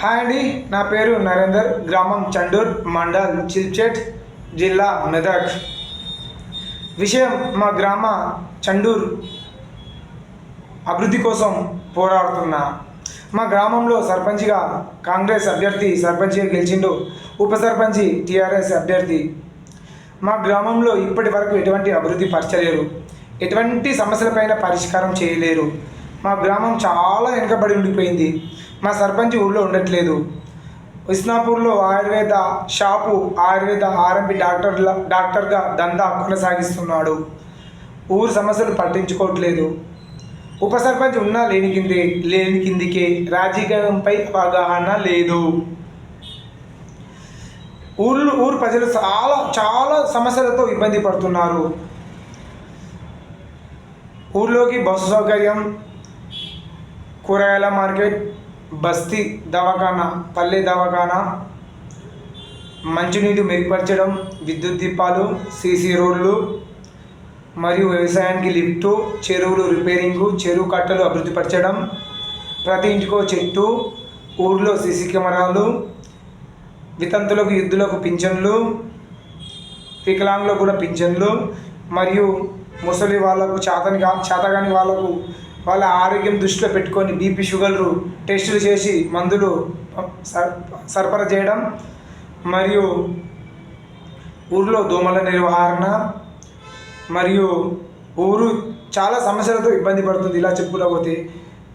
Hi అండి, నా పేరు నరేందర్. గ్రామం చండూర్, మండల్ చిల్చెట్, జిల్లా మెదక్. విషయం, మా గ్రామ చండూర్ అభివృద్ధి కోసం పోరాడుతున్నా. మా గ్రామంలో సర్పంచ్గా కాంగ్రెస్ అభ్యర్థి సర్పంచ్గా గెలిచిండు. ఉప సర్పంచి టీఆర్ఎస్ అభ్యర్థి. మా గ్రామంలో ఇప్పటి వరకు ఎటువంటి అభివృద్ధి పరచలేరు, ఎటువంటి సమస్యలపైన పరిష్కారం చేయలేరు. మా గ్రామం చాలా వెనుకబడి ఉండిపోయింది. మా సర్పంచ్ ఊళ్ళో ఉండట్లేదు. ఇస్నాపూర్లో ఆయుర్వేద షాపు, ఆయుర్వేద ఆర్ఎంపి డాక్టర్గా దందా కొనసాగిస్తున్నాడు. ఊరు సమస్యలు పట్టించుకోవట్లేదు. ఉప సర్పంచ్ ఉన్నా లేని కిందికే. రాజకీయంపై అవగాహన లేదు. ఊరు ప్రజలు చాలా సమస్యలతో ఇబ్బంది పడుతున్నారు. ఊర్లోకి బస్సు సౌకర్యం, కూరగాయల మార్కెట్, బస్తీ దవాఖానా, పల్లె దవాఖానా, మంచినీటి మెరుగుపరచడం, విద్యుత్ దీపాలు, సీసీ రోడ్లు మరియు వ్యవసాయానికి లిఫ్టు, చెరువులు రిపేరింగు, చెరువు కట్టలు అభివృద్ధిపరచడం, ప్రతి ఇంటికో చెట్టు, ఊర్లో సీసీ కెమెరాలు, వితంతులకు యుద్ధులకు పింఛన్లు, వికలాంగులకు కూడా పింఛన్లు, మరియు ముసలి వాళ్ళకు చేతగాని వాళ్ళకు వాళ్ళ ఆరోగ్యం దృష్టిలో పెట్టుకొని బీపీ షుగర్లు టెస్టులు చేసి మందులు సరఫరా చేయడం, మరియు ఊరిలో దోమల నిర్వహణ, మరియు ఊరు చాలా సమస్యలతో ఇబ్బంది పడుతుంది. ఇలా చెప్పుకోకపోతే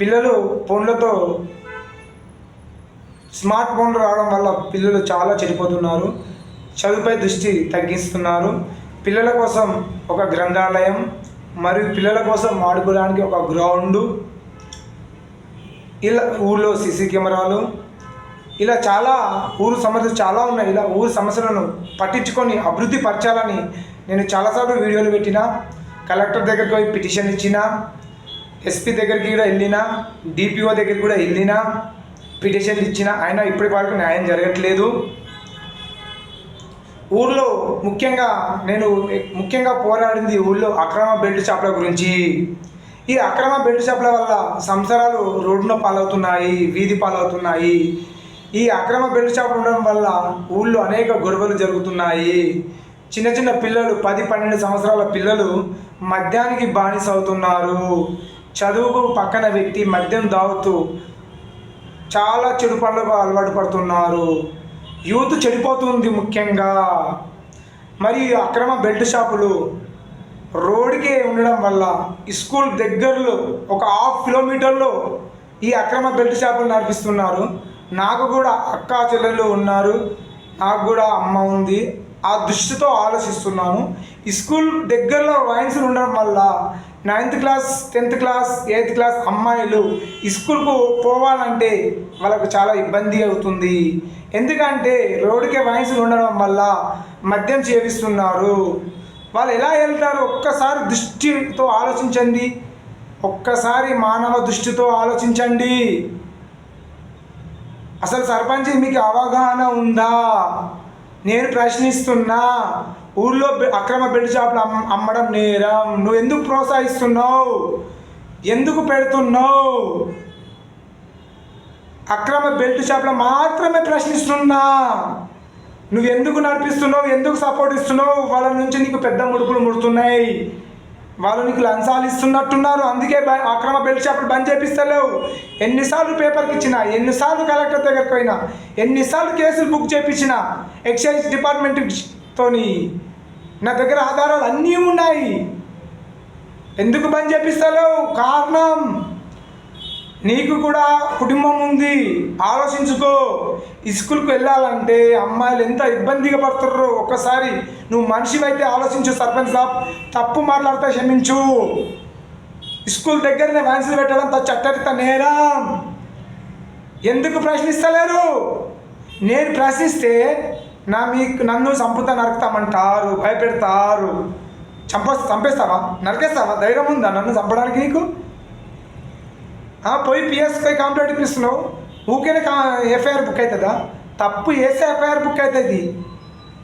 పిల్లలు ఫోన్లతో స్మార్ట్ ఫోన్లు రావడం వల్ల పిల్లలు చాలా చెడిపోతున్నారు. చదువుపై దృష్టి తగ్గిస్తున్నారు. పిల్లల కోసం ఒక గ్రంథాలయం మరియు పిల్లల కోసం ఆడుకోవడానికి ఒక గ్రౌండు, ఇలా ఊళ్ళో సీసీ కెమెరాలు, ఇలా చాలా ఊరు సమస్యలు చాలా ఉన్నాయి. ఇలా ఊరు సమస్యలను పట్టించుకొని అభివృద్ధి పరచాలని నేను చాలాసార్లు వీడియోలు పెట్టిన, కలెక్టర్ దగ్గరికి పోయి పిటిషన్ ఇచ్చిన, ఎస్పీ దగ్గరికి కూడా వెళ్ళిన, డిపిఓ దగ్గరికి కూడా వెళ్ళిన, పిటిషన్ ఇచ్చిన. అయినా ఇప్పటి వరకు న్యాయం జరగట్లేదు. ఊళ్ళో ముఖ్యంగా పోరాడింది ఊళ్ళో అక్రమ బెల్ట్ షాపుల గురించి. ఈ అక్రమ బెల్ట్ షాపుల వల్ల సంసారాలు రోడ్డున పాలవుతున్నాయి, వీధి పాలవుతున్నాయి. ఈ అక్రమ బెల్ట్ షాపులు ఉండడం వల్ల ఊళ్ళో అనేక గొడవలు జరుగుతున్నాయి. చిన్న పిల్లలు 10-12 సంవత్సరాల పిల్లలు మద్యానికి బానిస అవుతున్నారు. చదువుకు పక్కన పెట్టి మద్యం తాగుతూ చాలా చెడు పనులకు అలవాటు పడుతున్నారు. యూత్ చెడిపోతుంది ముఖ్యంగా. మరి అక్రమ బెల్ట్ షాపులు రోడ్డుకే ఉండడం వల్ల స్కూల్ దగ్గరలో ఒక 1/2 కిలోమీటర్లో ఈ అక్రమ బెల్ట్ షాపులు నడిపిస్తున్నారు. నాకు కూడా అక్క చెల్లెళ్ళు ఉన్నారు, నాకు కూడా అమ్మ ఉంది. ఆ దృష్టితో ఆలోచిస్తున్నాను. స్కూల్ దగ్గరలో వైన్స్లు ఉండడం వల్ల 9th class, 10th class, 8th class అమ్మాయిలు స్కూల్కు పోవాలంటే వాళ్ళకు చాలా ఇబ్బంది అవుతుంది. ఎందుకంటే రోడ్డుకే వైన్స్లు ఉండడం వల్ల మద్యం సేవిస్తున్నారు. వాళ్ళు ఎలా వెళ్తారు? ఒక్కసారి దృష్టితో ఆలోచించండి. ఒక్కసారి మానవ దృష్టితో ఆలోచించండి. అసలు సర్పంచ్ మీకు అవగాహన ఉందా? నేను ప్రశ్నిస్తున్నా. ఊళ్ళో అక్రమ బెల్ట్ షాపులు అమ్మడం నేరం. నువ్వు ఎందుకు ప్రోత్సహిస్తున్నావు? ఎందుకు పెడుతున్నావు? అక్రమ బెల్ట్ షాపులు మాత్రమే ప్రశ్నిస్తున్నా. నువ్వు ఎందుకు నడిపిస్తున్నావు? ఎందుకు సపోర్ట్ ఇస్తున్నావు? వాళ్ళ నుంచి నీకు పెద్ద ముడుపులు ముడుతున్నాయి. వాళ్ళు నీకు లంచాలు ఇస్తున్నట్టున్నారు. అందుకే అక్రమ బెల్ట్ షాపులు బంద్ చేపిస్తలేవు. ఎన్నిసార్లు పేపర్కి ఇచ్చినా, ఎన్నిసార్లు కలెక్టర్ దగ్గరికి పోయినా, ఎన్నిసార్లు కేసులు బుక్ చేయించిన ఎక్సైజ్ డిపార్ట్మెంట్తోని నా దగ్గర ఆధారాలు అన్నీ ఉన్నాయి. ఎందుకు బంద్ చేపిస్తలేవు? కారణం, నీకు కూడా కుటుంబం ఉంది. ఆలోచించుకో. స్కూల్కి వెళ్ళాలంటే అమ్మాయిలు ఎంత ఇబ్బందిగా పడుతున్నారో ఒక్కసారి నువ్వు మనిషివైతే ఆలోచించు. సర్పంచ్ సాబ్, తప్పు మాట్లాడితే క్షమించు. స్కూల్ దగ్గరనే వ్యాన్సులు పెట్టడం చట్టరీత నేరం. ఎందుకు ప్రశ్నిస్తలేరు? నేను ప్రశ్నిస్తే నన్ను చంపుతా, నరుకుతామంటారు, భయపెడతారు. చంపేస్తావా? నరికేస్తావా? ధైర్యం ఉందా నన్ను చంపడానికి నీకు? పోయి పిఎస్కి కంప్లైంట్ ఇప్పిస్తున్నావు. ఊకేనే ఎఫ్ఐఆర్ బుక్ అవుతుందా? తప్పు వేస్తే ఎఫ్ఐఆర్ బుక్ అవుతుంది.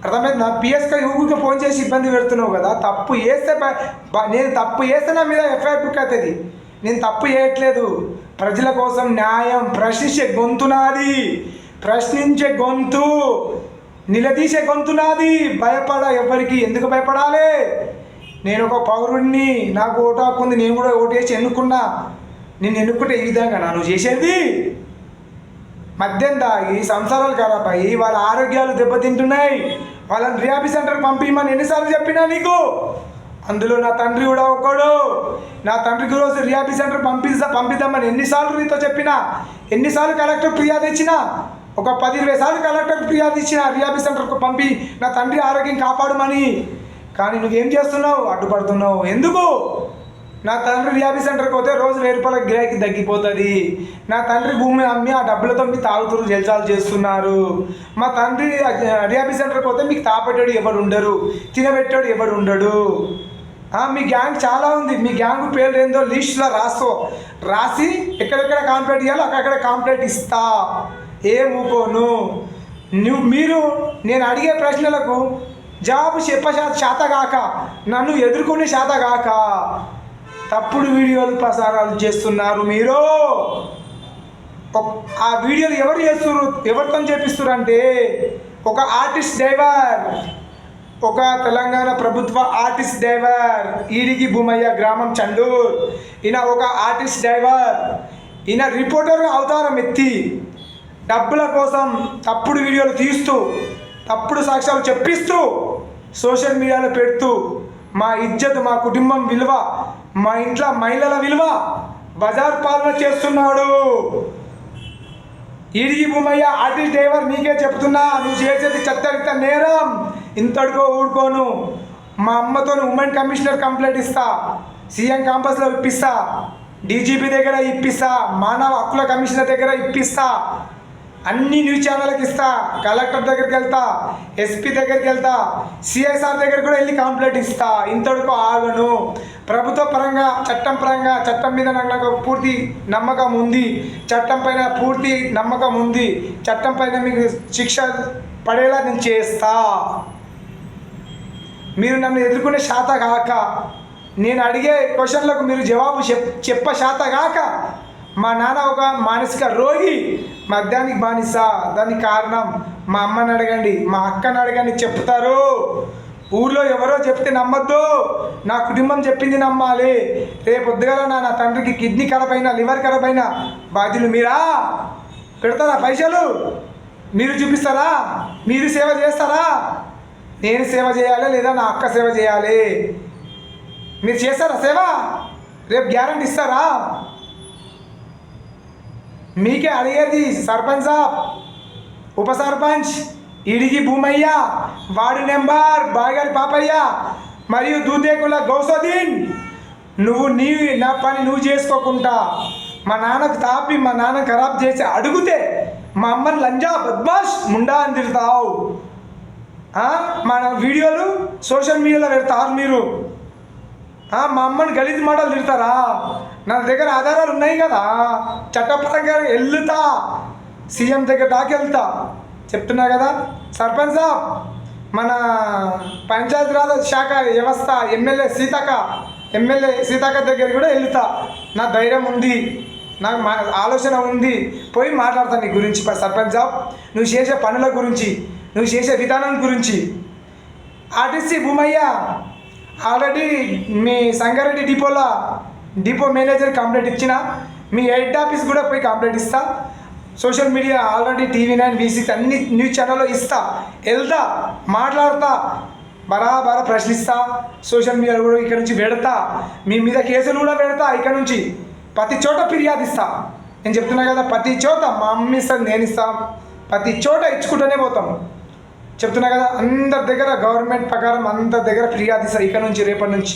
అర్థమైంది? నా పిఎస్కి ఊరికి ఫోన్ చేసి ఇబ్బంది పెడుతున్నావు కదా. తప్పు వేస్తే నేను తప్పు వేస్తే నా మీద ఎఫ్ఐఆర్ బుక్ అవుతుంది. నేను తప్పు చేయట్లేదు. ప్రజల కోసం న్యాయం ప్రశ్నించే గొంతు నాది, ప్రశ్నించే గొంతు, నిలదీసే గొంతు నాది. ఎవరికి ఎందుకు భయపడాలి? నేను ఒక పౌరుడిని, నాకు ఓటు హక్కు ఉంది, నేను కూడా ఓటు వేసి ఎన్నుకున్నా. నేను ఎన్నుకుంటే ఈ విధంగా నువ్వు చేసేది? మద్యం తాగి సంసారాలు ఖరాబ్ అయ్యి వాళ్ళ ఆరోగ్యాలు దెబ్బతింటున్నాయి. వాళ్ళని రిహాబీ సెంటర్కి పంపించమని ఎన్నిసార్లు చెప్పినా నీకు? అందులో నా తండ్రి కూడా ఒకడు. నా తండ్రికి రోజు రిహాబీ సెంటర్ పంపిద్దామని ఎన్నిసార్లు నీతో చెప్పినా, ఎన్నిసార్లు కలెక్టర్ ఫిర్యాదు ఇచ్చినా, ఒక 10-20 సార్లు కలెక్టర్ ఫిర్యాదు ఇచ్చిన రిహాబీ సెంటర్కు పంపి నా తండ్రి ఆరోగ్యం కాపాడమని. కానీ నువ్వేం చేస్తున్నావు? అడ్డుపడుతున్నావు. ఎందుకు? నా తండ్రి రిహాబీ సెంటర్కి పోతే రోజు 1000 రూపాయల గిరాకీ తగ్గిపోతుంది. నా తండ్రి భూమి అమ్మి ఆ డబ్బులతో మీ తాగుతురు జల్సాలు చేస్తున్నారు. మా తండ్రి రిహాబీ సెంటర్కి పోతే మీకు తాపెట్టాడు ఎవరు ఉండరు, తినబెట్టాడు ఎవరు ఉండడు. మీ గ్యాంగ్ చాలా ఉంది. మీ గ్యాంగ్ పేరు ఏందో లిస్టులో రాసి ఎక్కడెక్కడ కాంప్లైంట్ ఇవ్వాలో అక్కడక్కడ కాంప్లైంట్ ఇస్తా. ఏం ఊకోను. మీరు నేను అడిగే ప్రశ్నలకు జవాబు శాతగాక, నన్ను ఎదుర్కొనే శాతగాక తప్పుడు వీడియోలు ప్రసారాలు చేస్తున్నారు మీరు. ఆ వీడియోలు ఎవరు చేస్తున్నారు, ఎవరితో చేపిస్తున్నారు అంటే ఒక ఆర్టిస్ట్ డ్రైవర్, ఒక తెలంగాణ ప్రభుత్వ ఆర్టిస్ట్ డ్రైవర్ ఈడిగి భూమయ్య గ్రామం చండూర్. ఈయన ఒక ఆర్టిస్ట్ డ్రైవర్. ఈయన రిపోర్టర్ అవతారం ఎత్తి డబ్బుల కోసం తప్పుడు వీడియోలు తీస్తూ, తప్పుడు సాక్ష్యాలు చెప్పిస్తూ సోషల్ మీడియాలో పెడుతూ మా ఇజ్జత్, మా కుటుంబం విలువ, మా ఇంట్లో మహిళల విలువ బజార్ పాలన చేస్తున్నాడు. ఈడిగి భూమయ్య ఆర్టిస్ట్ డ్రైవర్, నీకే చెప్తున్నా, నువ్వు చేసేది చెత్తరిత నేరం. ఇంతటికో ఊడుకోను. మా అమ్మతో ఉమెన్ కమిషనర్ కంప్లైంట్ ఇస్తా, సీఎం క్యాంపస్లో ఇప్పిస్తా, డీజీపీ దగ్గర ఇప్పిస్తా, మానవ హక్కుల కమిషనర్ దగ్గర ఇప్పిస్తా, అన్ని న్యూస్ ఛానళ్ళకి ఇస్తా, కలెక్టర్ దగ్గరికి వెళ్తా, ఎస్పీ దగ్గరికి వెళ్తా, సిఐసార్ దగ్గర కూడా వెళ్ళి కంప్లైంట్ ఇస్తా. ఇంతటికో ఆగను. ప్రభుత్వ పరంగా, చట్టం మీద నాకు పూర్తి నమ్మకం ఉంది. చట్టం పైన పూర్తి నమ్మకం ఉంది. చట్టం పైన మీకు శిక్ష పడేలా నేను చేస్తా. మీరు నన్ను ఎదుర్కొనే శాత కాక, నేను అడిగే క్వశ్చన్లకు మీరు జవాబు చెప్ప శాత కాక, మా నాన్న ఒక మానసిక రోగి, మద్యానికి బానిస. దానికి కారణం మా అమ్మని అడగండి, మా అక్కని అడగండి, చెప్తారు. ఊర్లో ఎవరో చెప్తే నమ్మద్దు, నా కుటుంబం చెప్పింది నమ్మాలి. రేపు పొద్దుగాల నా తండ్రికి కిడ్నీ ఖరాబ్ అయినా, లివర్ ఖరాబ్ అయినా బాధ్యులు మీరా? పెడతారా పైసలు? మీరు చూపిస్తారా? మీరు సేవ చేస్తారా? నేను సేవ చేయాలి లేదా నా అక్క సేవ చేయాలి? మీరు చేస్తారా సేవ? రేపు గ్యారెంటీ ఇస్తారా? మీకే అడిగేది సర్పంచ్ సాబ్, ఉప సర్పంచ్ ఈడిగి భూమయ్య, వార్డు నెంబర్ బాగారి పాపయ్య మరియు దూదేకుల గౌసోదీన్. నా పని నువ్వు చేసుకోకుండా మా నాన్నకు తాపి మా నాన్న ఖరాబ్ చేసి అడిగితే మా అమ్మని లంజా బద్మాష్ ముండా అని తిడతావు. మన వీడియోలు సోషల్ మీడియాలో పెడతారు మీరు. మా అమ్మని గలీజ్ మాటలు తిడతారా? నా దగ్గర ఆధారాలు ఉన్నాయి కదా, చట్టపరంగా వెళ్తా, సీఎం దగ్గర దాకా వెళ్తా. చెప్తున్నా కదా సర్పంచ్ సాబ్, మన పంచాయతీరాజ్ శాఖ వ్యవస్థ ఎమ్మెల్యే సీతక్క దగ్గర కూడా వెళ్తా. నా ధైర్యం ఉంది, నాకు ఆలోచన ఉంది, పోయి మాట్లాడతాను నీ గురించి. సర్పంచ్ సాబ్, నువ్వు చేసే పనుల గురించి, నువ్వు చేసే విధానం గురించి. ఆర్టీసీ భూమయ్య ఆల్రెడీ మీ సంగారెడ్డి డిపో మేనేజర్ కంప్లైంట్ ఇచ్చిన, మీ హెడ్ ఆఫీస్ కూడా పోయి కంప్లైంట్ ఇస్తా. Social media already TV9, V6 అన్ని న్యూస్ ఛానల్లో ఇస్తా, వెళ్తా, మాట్లాడతా, బరాబరా ప్రశ్నిస్తా. సోషల్ మీడియా కూడా ఇక్కడ నుంచి పెడతా, మీ మీద కేసులు కూడా పెడతా. ఇక్కడ నుంచి ప్రతి చోట ఫిర్యాదు ఇస్తా. నేను చెప్తున్నా కదా, ప్రతి చోట మా అమ్మ ఇస్తాను, నేను ఇస్తాం, ప్రతి చోట ఇచ్చుకుంటూనే పోతాం. చెప్తున్నా కదా, అందరి దగ్గర గవర్నమెంట్ ప్రకారం అందరి దగ్గర ఫిర్యాదు ఇస్తా. ఇక్కడ నుంచి రేపటి నుంచి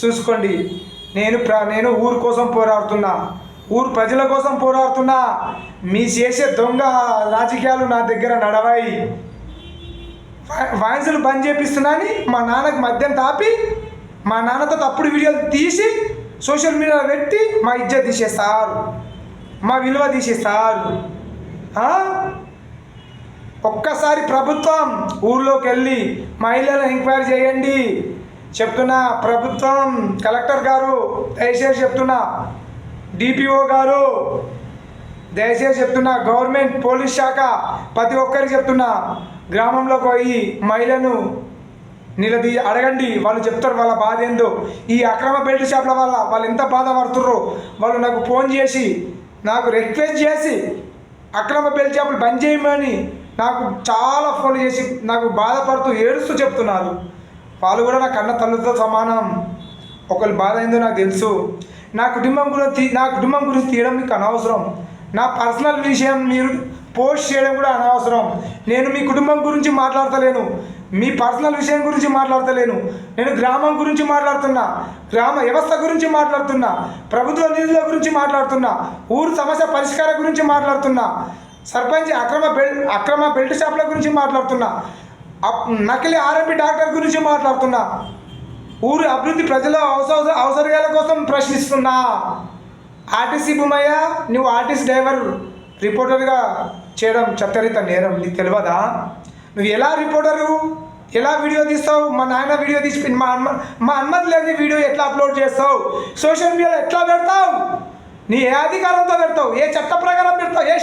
చూసుకోండి. నేను ఊరు కోసం పోరాడుతున్నా, ఊరు ప్రజల కోసం పోరాడుతున్నా. మీ చేసే దొంగ రాజకీయాలు నా దగ్గర నడవాయి. వాయిస్లు బంద్ చేపిస్తున్నాని మా నాన్నకు మద్యం తాపి, మా నాన్నతో తప్పుడు వీడియోలు తీసి సోషల్ మీడియాలో పెట్టి మా ఇజ్జత్ తీసేస్తారు, మా విలువ తీసేస్తారు. ఒక్కసారి ప్రభుత్వం ఊర్లోకి వెళ్ళి మహిళలను ఎంక్వైరీ చేయండి. చెప్తున్నా ప్రభుత్వం, కలెక్టర్ గారు, దయచేసి చెప్తున్నా, డిపిఓ గారు దయచేసి చెప్తున్నా, గవర్నమెంట్ పోలీస్ శాఖ ప్రతి ఒక్కరికి చెప్తున్నా, గ్రామంలోకి పోయి మహిళను అడగండి, వాళ్ళు చెప్తారు వాళ్ళ బాధ ఏందో. ఈ అక్రమ బెల్ట్ షాప్ల వల్ల వాళ్ళు ఎంత బాధపడుతుర్రో వాళ్ళు నాకు ఫోన్ చేసి నాకు రిక్వెస్ట్ చేసి అక్రమ బెల్ట్ షాపులు బంద్ చేయమని నాకు చాలా ఫోన్ చేసి నాకు బాధపడుతూ ఏడుస్తూ చెప్తున్నారు. వాళ్ళు కూడా నా కన్న తల్లితో సమానం. ఒకరి బాధ ఏందో నాకు తెలుసు. నా కుటుంబం గురించి తీయడం మీకు అనవసరం. నా పర్సనల్ విషయం మీరు పోస్ట్ చేయడం కూడా అనవసరం. నేను మీ కుటుంబం గురించి మాట్లాడతలేను, మీ పర్సనల్ విషయం గురించి మాట్లాడతలేను. నేను గ్రామం గురించి మాట్లాడుతున్నా, గ్రామ వ్యవస్థ గురించి మాట్లాడుతున్నా, ప్రభుత్వ నిధుల గురించి మాట్లాడుతున్నా, ఊరు సమస్య పరిష్కారం గురించి మాట్లాడుతున్నా, సర్పంచ్ అక్రమ బెల్ట్ షాప్ల గురించి మాట్లాడుతున్నా, నకిలీ ఆర్ఎంపీ డాక్టర్ గురించి మాట్లాడుతున్నా, ఊరు అభివృద్ధి ప్రజల అవసరాల కోసం ప్రశ్నిస్తున్నా. ఆర్టీసీ భూమయ్య, నువ్వు ఆర్టీసీ డ్రైవర్ రిపోర్టర్గా చేయడం చట్టరీత నేరం, నీకు తెలియదా? నువ్వు ఎలా రిపోర్టరు, ఎలా వీడియో తీస్తావు? మా నాయన వీడియో తీసి మా అనుమతి లేని వీడియో ఎట్లా అప్లోడ్ చేస్తావు? సోషల్ మీడియాలో ఎట్లా పెడతావు? నీ ఏ అధికారంతో పెడతావు? ఏ చట్ట ప్రకారం పెడతావు? ఏ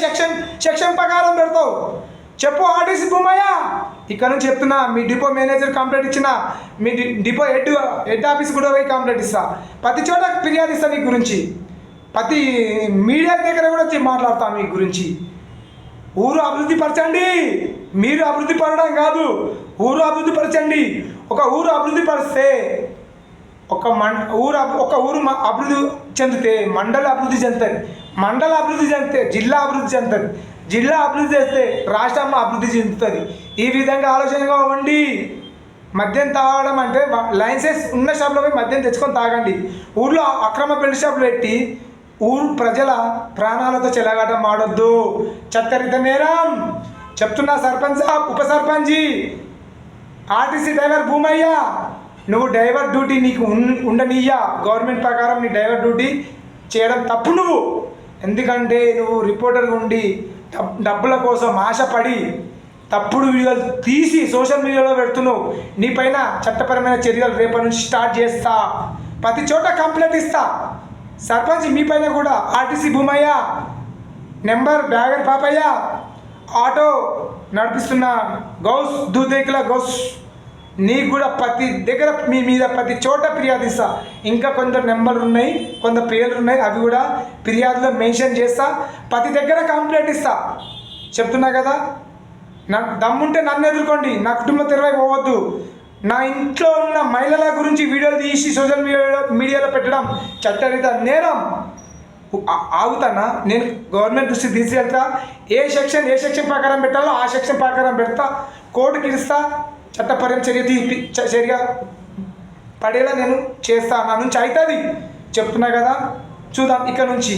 సెక్షన్ ప్రకారం పెడతావు? చెప్పు ఆర్టీసీ భూమయ్య. ఇక్కడ నుంచి చెప్తున్నా, మీ డిపో మేనేజర్ కంప్లైంట్ ఇచ్చిన, మీ డిపో హెడ్ ఆఫీస్ కూడా పోయి కంప్లైంట్ ఇస్తా. ప్రతి చోట ఫిర్యాదు ఇస్తా నీ గురించి. ప్రతి మీడియా దగ్గర కూడా మాట్లాడతాను మీ గురించి. ఊరు అభివృద్ధి పరచండి, మీరు అభివృద్ధి పడడం కాదు, ఊరు అభివృద్ధి పరచండి. ఒక ఊరు అభివృద్ధి పరిస్తే ఒక ఊరు అభివృద్ధి చెందితే మండలం అభివృద్ధి చెందుతుంది, మండల అభివృద్ధి చెందితే జిల్లా అభివృద్ధి చెందుతుంది, జిల్లా అభివృద్ధి చేస్తే రాష్ట్రం అభివృద్ధి చెందుతుంది. ఈ విధంగా ఆలోచనగా ఉండి మద్యం తాగడం అంటే లైసెన్స్ ఉన్న షాప్లో పోయి మద్యం తెచ్చుకొని తాగండి. ఊళ్ళో అక్రమ బెల్ట్ షాపులు పెట్టి ఊరు ప్రజల ప్రాణాలతో చెలగాటం ఆడొద్దు, చట్టరీత నేరం. చెప్తున్నా సర్పంచ్, ఉప సర్పంచి, ఆర్టీసీ డ్రైవర్ భూమయ్య, నువ్వు డ్రైవర్ డ్యూటీ నీకు ఉండనీయా. గవర్నమెంట్ ప్రకారం నీ డ్రైవర్ డ్యూటీ చేయడం తప్పు నువ్వు. ఎందుకంటే నువ్వు రిపోర్టర్గా ఉండి డబ్బుల కోసం ఆశపడి తప్పుడు వీడియోలు తీసి సోషల్ మీడియాలో పెడుతున్నావు. నీపైన చట్టపరమైన చర్యలు రేపటి నుంచి స్టార్ట్ చేస్తా. ప్రతి చోట కంప్లైంట్ ఇస్తా. సర్పంచ్ మీ పైన కూడా ఆర్టీసీ భూమయ్య, నెంబర్ బ్యాగర్ పాపయ్య, ఆటో నడిపిస్తున్న గౌస్ దూదేకుల గౌస్, నీకు కూడా ప్రతి దగ్గర మీ మీద ప్రతి చోట ఫిర్యాదు ఇస్తా. ఇంకా కొందరు నెంబర్లు ఉన్నాయి, కొంత పేర్లు ఉన్నాయి, అవి కూడా ఫిర్యాదులో మెన్షన్ చేస్తా. ప్రతి దగ్గర కంప్లైంట్ ఇస్తా. చెప్తున్నా కదా, నాకు దమ్ముంటే నన్ను ఎదుర్కోండి, నా కుటుంబ తెరవై పోవద్దు. నా ఇంట్లో ఉన్న మహిళల గురించి వీడియోలు తీసి సోషల్ మీడియాలో పెట్టడం చట్టరీత నేరం. ఆగుతానా? నేను గవర్నమెంట్ దృష్టికి తీసుకెళ్తా. ఏ సెక్షన్ ప్రకారం పెట్టాలో ఆ సెక్షన్ ప్రకారం పెడతా, కోర్టుకి ఇస్తా, చట్టపరమైన చర్య పడేలా నేను చేస్తా. నా నుంచి అవుతుంది. చెప్తున్నా కదా, చూద్దాం ఇక్కడ నుంచి.